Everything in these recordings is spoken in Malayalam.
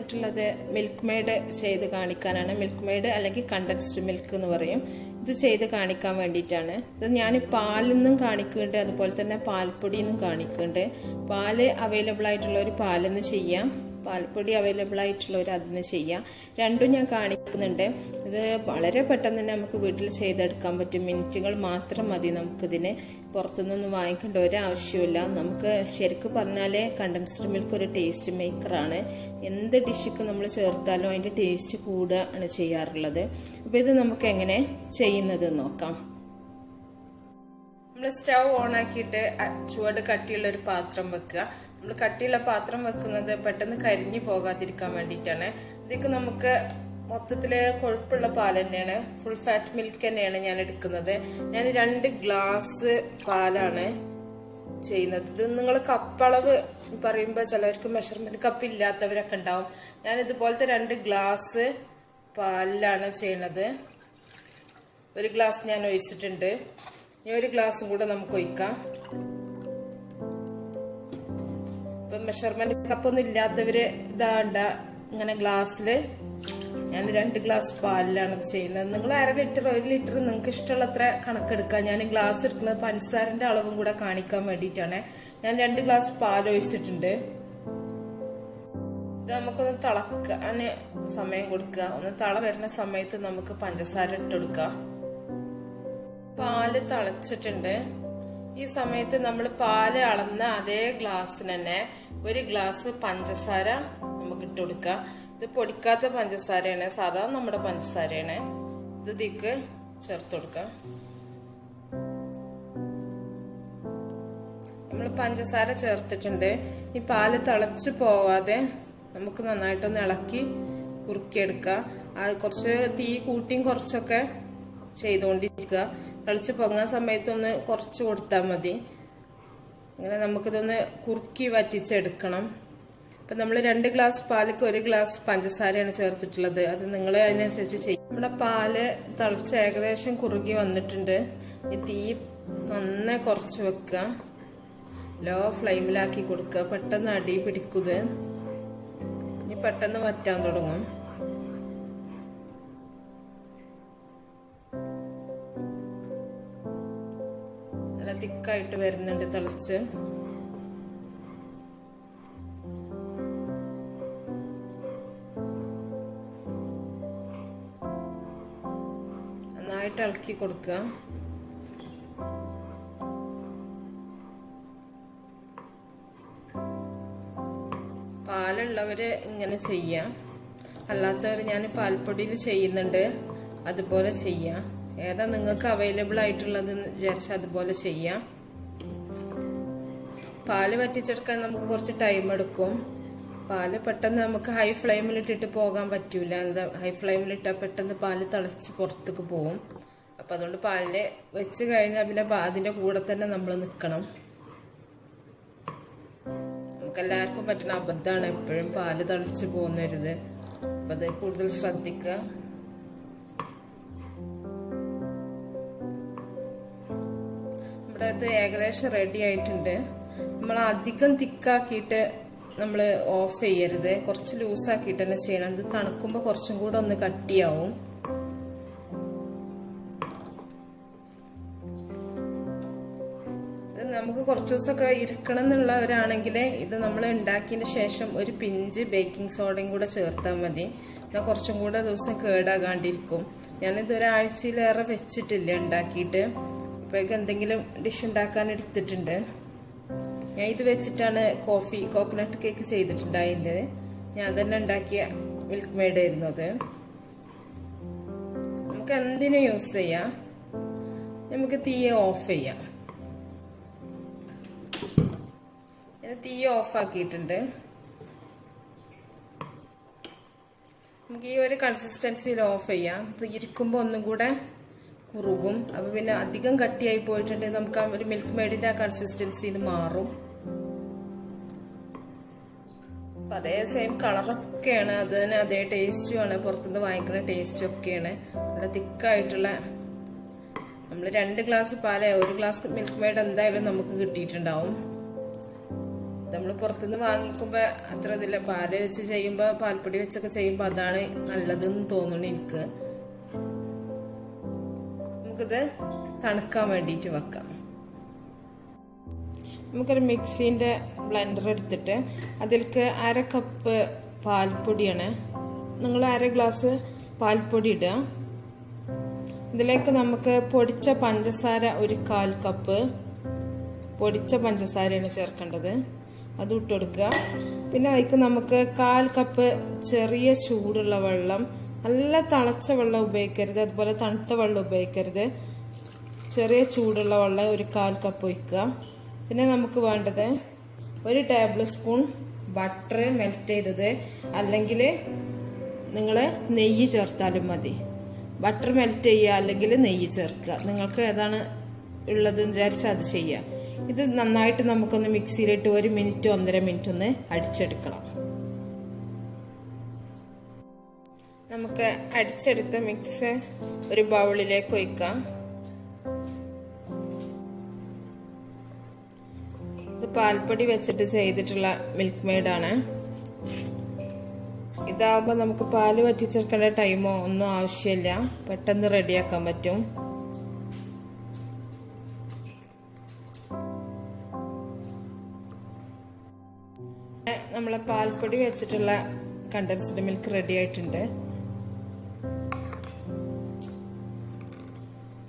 വന്നിട്ടുള്ളത് മിൽക്ക് മെയ്ഡ് ചെയ്ത് കാണിക്കാനാണ്. മിൽക്ക് മെയ്ഡ് അല്ലെങ്കിൽ കണ്ടൻസ്ഡ് മിൽക്ക് എന്ന് പറയും. ഇത് ചെയ്ത് കാണിക്കാൻ വേണ്ടിയിട്ടാണ്. ഇത് ഞാൻ പാലിൽ നിന്നും കാണിക്കുന്നുണ്ട്, അതുപോലെ തന്നെ പാൽപ്പൊടിയിൽ നിന്നും കാണിക്കുന്നുണ്ട്. പാല് അവൈലബിൾ ആയിട്ടുള്ള ഒരു പാലിൽ നിന്ന് ചെയ്യാം, പാൽപ്പൊടി അവൈലബിൾ ആയിട്ടുള്ളവർ അതിന് ചെയ്യാം. രണ്ടും ഞാൻ കാണിക്കുന്നുണ്ട്. ഇത് വളരെ പെട്ടെന്ന് തന്നെ നമുക്ക് വീട്ടിൽ ചെയ്തെടുക്കാൻ പറ്റും. മിനിറ്റുകൾ മാത്രം മതി നമുക്കിതിന്. പുറത്തുനിന്നൊന്നും വാങ്ങിക്കേണ്ട ഒരാവശ്യമില്ല. നമുക്ക് ശരിക്കും പറഞ്ഞാൽ കണ്ടൻസ്ഡ് മിൽക്ക് ഒരു ടേസ്റ്റ് മേക്കറാണ്. എന്ത് ഡിഷിക്ക് നമ്മൾ ചേർത്താലും അതിൻ്റെ ടേസ്റ്റ് കൂടുകയാണ് ചെയ്യാറുള്ളത്. അപ്പോൾ ഇത് നമുക്ക് എങ്ങനെ ചെയ്യുന്നത് നോക്കാം. നമ്മൾ സ്റ്റൗ ഓൺ ആക്കിയിട്ട് ചുവട് കട്ടിയുള്ള ഒരു പാത്രം വെക്കുക. നമ്മൾ കട്ടിയുള്ള പാത്രം വെക്കുന്നത് പെട്ടെന്ന് കരിഞ്ഞു പോകാതിരിക്കാൻ വേണ്ടിയിട്ടാണ്. ഇതിക്ക് നമുക്ക് മൊത്തത്തില് കൊഴുപ്പുള്ള പാൽ തന്നെയാണ്, ഫുൾ ഫാറ്റ് മിൽക്ക് തന്നെയാണ് ഞാൻ എടുക്കുന്നത്. ഞാൻ 2 ഗ്ലാസ് പാലാണ് ചെയ്യുന്നത്. ഇത് നിങ്ങൾ കപ്പളവ് പറയുമ്പോൾ ചിലവർക്ക് മെഷർമെന്റ് കപ്പ് ഇല്ലാത്തവരൊക്കെ ഉണ്ടാവും. ഞാൻ ഇതുപോലത്തെ 2 ഗ്ലാസ് പാലിലാണ് ചെയ്യണത്. 1 ഗ്ലാസ് ഞാൻ ഒഴിച്ചിട്ടുണ്ട്. ഇനി 1 ഗ്ലാസും കൂടെ നമുക്ക് ഒഴിക്കാം. ഇപ്പൊ മെഷർമെന്റ് കപ്പൊന്നും ഇല്ലാത്തവര് ഇതാണ്ട ഇങ്ങനെ ഗ്ലാസ്സില് ഞാൻ 2 ഗ്ലാസ് പാലിലാണ് ചെയ്യുന്നത്. നിങ്ങൾ 1/2 ലിറ്റർ 1 ലിറ്റർ നിങ്ങൾക്ക് ഇഷ്ടമുള്ള അത്ര കണക്കെടുക്കാം. ഞാൻ ഗ്ലാസ് എടുക്കുന്നത് പഞ്ചസാരന്റെ അളവും കൂടെ കാണിക്കാൻ വേണ്ടിയിട്ടാണ്. ഞാൻ 2 ഗ്ലാസ് പാൽ ഒഴിച്ചിട്ടുണ്ട്. ഇത് നമുക്കൊന്ന് തിളക്കാൻ സമയം കൊടുക്കുക. ഒന്ന് തിള വരുന്ന സമയത്ത് നമുക്ക് പഞ്ചസാര ഇട്ടെടുക്കാം. പാല് തിളച്ചിട്ടുണ്ട്. ഈ സമയത്ത് നമ്മൾ പാല് അളന്ന അതേ ഗ്ലാസ്സിന് തന്നെ 1 ഗ്ലാസ് പഞ്ചസാര നമുക്ക് ഇട്ട് കൊടുക്കാം. ഇത് പൊടിക്കാത്ത പഞ്ചസാരയാണ്, സാധാരണ നമ്മുടെ പഞ്ചസാരയാണ്. ഇത് ഇതിക്ക് ചേർത്ത് കൊടുക്കാം. നമ്മൾ പഞ്ചസാര ചേർത്തിട്ടുണ്ട്. ഈ പാല് തിളച്ചു പോവാതെ നമുക്ക് നന്നായിട്ടൊന്ന് ഇളക്കി കുറുക്കിയെടുക്കുക. കുറച്ച് തീ കൂട്ടിയും കുറച്ചൊക്കെ ചെയ്തുകൊണ്ടിരിക്കുക. തിളച്ച് പൊങ്ങാൻ സമയത്തൊന്ന് കുറച്ച് കൊടുത്താൽ മതി. അങ്ങനെ നമുക്കിതൊന്ന് കുറുക്കി വറ്റിച്ചെടുക്കണം. അപ്പം നമ്മൾ 2 ഗ്ലാസ് പാലിക്ക് 1 ഗ്ലാസ് പഞ്ചസാരയാണ് ചേർത്തിട്ടുള്ളത്. അത് നിങ്ങൾ അതിനനുസരിച്ച് ചെയ്യും. നമ്മുടെ പാല് തിളച്ച് ഏകദേശം കുറുകി വന്നിട്ടുണ്ട്. ഈ തീ നന്നായി കുറച്ച് വെക്കുക, ലോ ഫ്ലെയിമിലാക്കി കൊടുക്കുക. പെട്ടെന്ന് അടി പിടിക്കുന്നത്, ഇനി പെട്ടെന്ന് വറ്റാൻ തുടങ്ങും. നല്ല തിക്കായിട്ട് വരുന്നുണ്ട് തിളച്ച്. നന്നായിട്ട് ഇളക്കി കൊടുക്കുക. പാലുള്ളവര് ഇങ്ങനെ ചെയ്യാം, അല്ലാത്തവർ ഞാൻ പാൽപ്പൊടിയിൽ ചെയ്യുന്നുണ്ട്, അതുപോലെ ചെയ്യാം. ഏതാ നിങ്ങൾക്ക് അവൈലബിൾ ആയിട്ടുള്ളത് വിചാരിച്ച അതുപോലെ ചെയ്യാം. പാല് വറ്റിച്ചെടുക്കാൻ നമുക്ക് കുറച്ച് ടൈം എടുക്കും. പാല് പെട്ടെന്ന് നമുക്ക് ഹൈ ഫ്ലെയിമിലിട്ടിട്ട് പോകാൻ പറ്റൂല. എന്താ, ഹൈ ഫ്ലെയിമിലിട്ടാൽ പെട്ടെന്ന് പാല് തിളച്ച് പുറത്തേക്ക് പോകും. അപ്പൊ അതുകൊണ്ട് പാലില് വെച്ച് കഴിഞ്ഞാൽ പിന്നെ അതിന്റെ കൂടെ തന്നെ നമ്മൾ നിൽക്കണം. നമുക്കെല്ലാവർക്കും പറ്റുന്ന അബദ്ധമാണ് എപ്പോഴും പാല് തിളച്ച് പോകുന്നരുത്. അപ്പൊ അത് കൂടുതൽ ശ്രദ്ധിക്കുക. നമ്മുടെ ഇത് ഏകദേശം റെഡി ആയിട്ടുണ്ട്. നമ്മൾ അധികം തിക്കാക്കിയിട്ട് നമ്മൾ ഓഫ് ചെയ്യരുത്, കുറച്ച് ലൂസാക്കിയിട്ട് തന്നെ ചെയ്യണം. ഇത് തണുക്കുമ്പോൾ കുറച്ചും കൂടെ ഒന്ന് കട്ടിയാവും. നമുക്ക് കുറച്ച് ദിവസമൊക്കെ ഇരിക്കണം എന്നുള്ളവരാണെങ്കിൽ ഇത് നമ്മൾ ഉണ്ടാക്കിയതിന് ശേഷം 1 പിഞ്ച് ബേക്കിംഗ് സോഡയും കൂടെ ചേർത്താൽ മതി. എന്നാൽ കുറച്ചും കൂടെ ദിവസം കേടാകാണ്ടിരിക്കും. ഞാനിത് ഒരാഴ്ചയിലേറെ വെച്ചിട്ടില്ല ഉണ്ടാക്കിയിട്ട്. അപ്പോഴേക്ക് എന്തെങ്കിലും ഡിഷ് ഉണ്ടാക്കാൻ എടുത്തിട്ടുണ്ട്. ഞാൻ ഇത് വെച്ചിട്ടാണ് കോക്കനട്ട് കേക്ക് ചെയ്തിട്ടുണ്ടായത്. ഞാൻ തന്നെ ഉണ്ടാക്കിയ മിൽക്ക് മെയ്ഡ് ആയിരുന്നു അത്. നമുക്ക് എന്തിനും യൂസ് ചെയ്യാം. നമുക്ക് തീ ഓഫ് ചെയ്യാം. ഞാൻ തീ ഓഫ് ആക്കിയിട്ടുണ്ട്. നമുക്ക് ഈ ഒരു കൺസിസ്റ്റൻസിയിൽ ഓഫ് ചെയ്യാം. ഇരിക്കുമ്പോൾ ഒന്നും കൂടെ കുറുകും. അപ്പൊ പിന്നെ അധികം കട്ടിയായി പോയിട്ടുണ്ടെങ്കിൽ നമുക്ക് ആ ഒരു മിൽക്ക് മെയ്ഡിന്റെ ആ കൺസിസ്റ്റൻസിയിൽ മാറും. അപ്പൊ അതേ സെയിം കളറൊക്കെയാണ്, അത് തന്നെ അതേ ടേസ്റ്റുമാണ്, പുറത്തുനിന്ന് വാങ്ങിക്കുന്ന ടേസ്റ്റ് ഒക്കെയാണ്. നല്ല തിക്കായിട്ടുള്ള നമ്മൾ 2 ഗ്ലാസ് പാല് 1 ഗ്ലാസ് മിൽക്ക് മെയ്ഡ് എന്തായാലും നമുക്ക് കിട്ടിയിട്ടുണ്ടാവും. നമ്മൾ പുറത്തുനിന്ന് വാങ്ങിക്കുമ്പോൾ അത്ര ഇതില്ല. പാല് വെച്ച് ചെയ്യുമ്പോൾ, പാൽപ്പൊടി വെച്ചൊക്കെ ചെയ്യുമ്പോൾ അതാണ് നല്ലതെന്ന് തോന്നുന്നു എനിക്ക്. നമുക്കിത് തണുക്കാൻ വേണ്ടിയിട്ട് വെക്കാം. നമുക്കൊരു മിക്സിൻ്റെ ബ്ലെൻഡർ എടുത്തിട്ട് അതിലേക്ക് 1/2 കപ്പ് പാൽപ്പൊടിയാണ്. നിങ്ങൾ 1/2 ഗ്ലാസ് പാൽപ്പൊടി ഇടുക. ഇതിലേക്ക് നമുക്ക് പൊടിച്ച പഞ്ചസാര 1/4 കപ്പ് പൊടിച്ച പഞ്ചസാരയാണ് ചേർക്കേണ്ടത്. അത് ഇട്ട് കൊടുക്കുക. പിന്നെ അതിലേക്ക് നമുക്ക് 1/4 കപ്പ് ചെറിയ ചൂടുള്ള വെള്ളം, നല്ല തിളച്ച വെള്ളം ഉപയോഗിക്കരുത്, അതുപോലെ തണുത്ത വെള്ളം ഉപയോഗിക്കരുത്. ചെറിയ ചൂടുള്ള വെള്ളം 1/4 കപ്പ് ഒഴിക്കുക. പിന്നെ നമുക്ക് വേണ്ടത് 1 ടേബിൾ സ്പൂൺ ബട്ടർ മെൽറ്റ് ചെയ്തത്, അല്ലെങ്കിൽ നിങ്ങൾ നെയ്യ് ചേർത്താലും മതി. ബട്ടർ മെൽറ്റ് ചെയ്യുക അല്ലെങ്കിൽ നെയ്യ് ചേർക്കുക, നിങ്ങൾക്ക് ഏതാണ് ഉള്ളത് വിചാരിച്ചാൽ അത് ചെയ്യുക. ഇത് നന്നായിട്ട് നമുക്കൊന്ന് മിക്സിയിലിട്ട് 1 മിനിറ്റ് 1.5 മിനിറ്റ് ഒന്ന് അടിച്ചെടുക്കണം. നമുക്ക് അടിച്ചെടുത്ത മിക്സ് ഒരു ബൗളിലേക്ക് ഒഴിക്കാം. ഇത് പാൽപ്പൊടി വെച്ചിട്ട് ചെയ്തിട്ടുള്ള മിൽക്ക് മെയ്ഡാണ്. ഇതാവുമ്പോൾ നമുക്ക് പാല് വറ്റിച്ചെടുക്കേണ്ട ടൈമോ ഒന്നും ആവശ്യമില്ല, പെട്ടെന്ന് റെഡിയാക്കാൻ പറ്റും. നമ്മളെ പാൽപ്പൊടി വെച്ചിട്ടുള്ള കണ്ടൻസ്ഡ് മിൽക്ക് റെഡി ആയിട്ടുണ്ട്.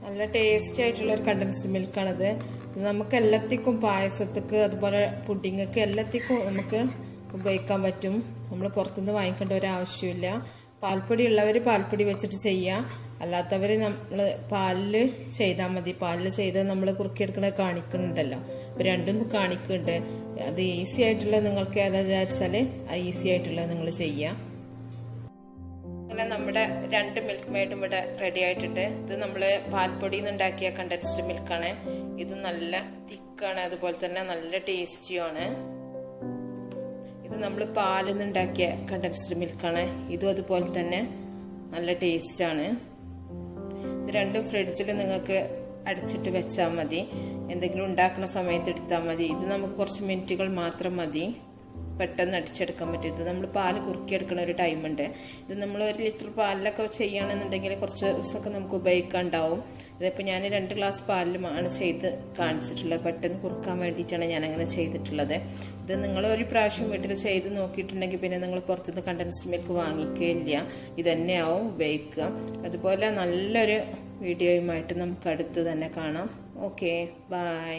നല്ല ടേസ്റ്റി ആയിട്ടുള്ള ഒരു കണ്ടൻസ്ഡ് മിൽക്കാണിത്. നമുക്ക് എല്ലാത്തിക്കും, പായസത്തിക്ക് അതുപോലെ പുഡിങ്ങൊക്കെ എല്ലാത്തിക്കും നമുക്ക് ഉപയോഗിക്കാൻ പറ്റും. നമ്മൾ പുറത്തുനിന്ന് വാങ്ങിക്കേണ്ട ഒരു ആവശ്യമില്ല. പാൽപ്പൊടി ഉള്ളവർ പാൽപ്പൊടി വെച്ചിട്ട് ചെയ്യാം, അല്ലാത്തവർ നമ്മൾ പാലിൽ ചെയ്താൽ മതി. പാലിൽ ചെയ്ത് നമ്മൾ കുറുക്കിയെടുക്കുന്നത് കാണിക്കുന്നുണ്ടല്ലോ, രണ്ടും കാണിക്കുന്നുണ്ട്. അത് ഈസി ആയിട്ടുള്ള നിങ്ങൾക്ക് ഏതാ വിചാരിച്ചാൽ ഈസി ആയിട്ടുള്ളത് നിങ്ങൾ ചെയ്യാം. അങ്ങനെ നമ്മുടെ 2 മിൽക്ക് മെയ്ഡും ഇവിടെ റെഡി ആയിട്ടുണ്ട്. ഇത് നമ്മൾ പാൽപ്പൊടിയിൽ നിന്ന് ഉണ്ടാക്കിയ കണ്ടൻസ്ഡ് മിൽക്കാണ്. ഇത് നല്ല തിക്കാണ്, അതുപോലെ തന്നെ നല്ല ടേസ്റ്റിയാണ്. ഇത് നമ്മൾ പാലിൽ നിന്ന് ഉണ്ടാക്കിയ കണ്ടൻസ്ഡ് മിൽക്കാണ്. ഇതും അതുപോലെ തന്നെ നല്ല ടേസ്റ്റാണ്. ഇത് രണ്ടും ഫ്രിഡ്ജിൽ നിങ്ങൾക്ക് അടച്ചിട്ട് വെച്ചാൽ മതി, എന്തെങ്കിലും ഉണ്ടാക്കുന്ന സമയത്ത് എടുത്താൽ മതി. ഇത് നമുക്ക് കുറച്ച് മിനിറ്റുകൾ മാത്രം മതി, പെട്ടെന്ന് അടിച്ചെടുക്കാൻ പറ്റും. ഇത് നമ്മൾ പാല് കുറുക്കിയെടുക്കുന്ന ഒരു ടൈമുണ്ട്. ഇത് നമ്മൾ 1 ലിറ്റർ പാലിലൊക്കെ ചെയ്യുകയാണെന്നുണ്ടെങ്കിൽ കുറച്ച് ദിവസമൊക്കെ നമുക്ക് ഉപയോഗിക്കാനുണ്ടാവും. ഇതിപ്പോൾ ഞാൻ 2 ഗ്ലാസ് പാലിലുമാണ് ചെയ്ത് കാണിച്ചിട്ടുള്ളത്. പെട്ടെന്ന് കുറുക്കാൻ വേണ്ടിയിട്ടാണ് ഞാൻ അങ്ങനെ ചെയ്തിട്ടുള്ളത്. ഇത് നിങ്ങൾ ഒരു പ്രാവശ്യം വീട്ടിൽ ചെയ്ത് നോക്കിയിട്ടുണ്ടെങ്കിൽ പിന്നെ നിങ്ങൾ പുറത്തുനിന്ന് കണ്ടൻസ്ഡ് മിൽക്ക് വാങ്ങിക്കുകയില്ല, ഇത് തന്നെയാവും ഉപയോഗിക്കുക. അതുപോലെ നല്ലൊരു വീഡിയോയുമായിട്ട് നമുക്ക് അടുത്ത് തന്നെ കാണാം. Okay, by.